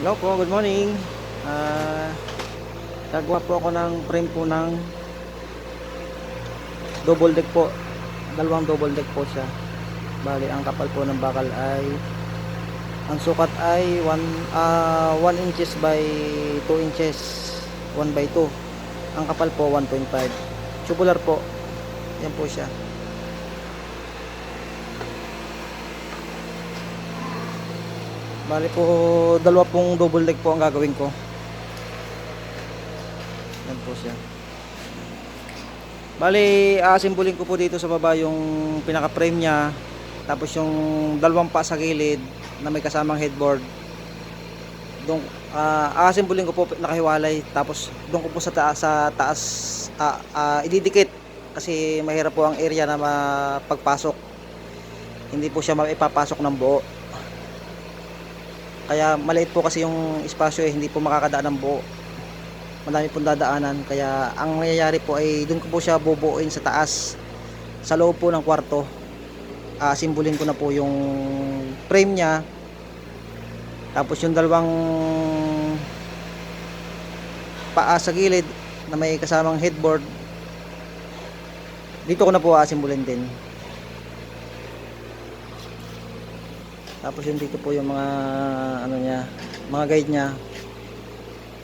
Hello po, good morning. Ah, Gagawa po ako ng frame po ng double deck po. Dalawang double deck po siya. Bali, ang kapal po ng bakal ay ang sukat ay 1 inches by 2 inches, 1 by 2. Ang kapal po 1.5. Tubular po. Yan po siya. Bali po, dalawa pong double deck po ang gagawin ko. Yan po siya. Bali, aasimbulin ko po dito sa baba yung pinaka frame niya, tapos yung dalawang pa sa gilid na may kasamang headboard. Doon aasimbulin ko po nakahiwalay, tapos doon ko po sa taas ididikit kasi mahirap po ang area na mapagpasok. Hindi po siya maipapasok ng buo. Kaya maliit po kasi yung espasyo, hindi po makakadaan ng buo. Madami pong dadaanan, kaya ang mangyayari po ay doon ko po siya bubuuin sa taas, sa loob po ng kwarto. Simbolin ko na po yung frame nya, tapos yung dalawang paa sa gilid na may kasamang headboard, dito ko na po simbolin din. Tapos yung dito po yung mga ano nya, mga guide nya,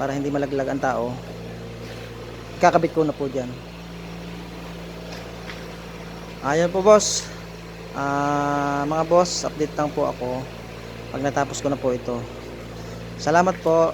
para hindi malaglag ang tao. Kakabit ko na po dyan. Ayan po boss. Mga boss, update lang po ako pag natapos ko na po ito. Salamat po.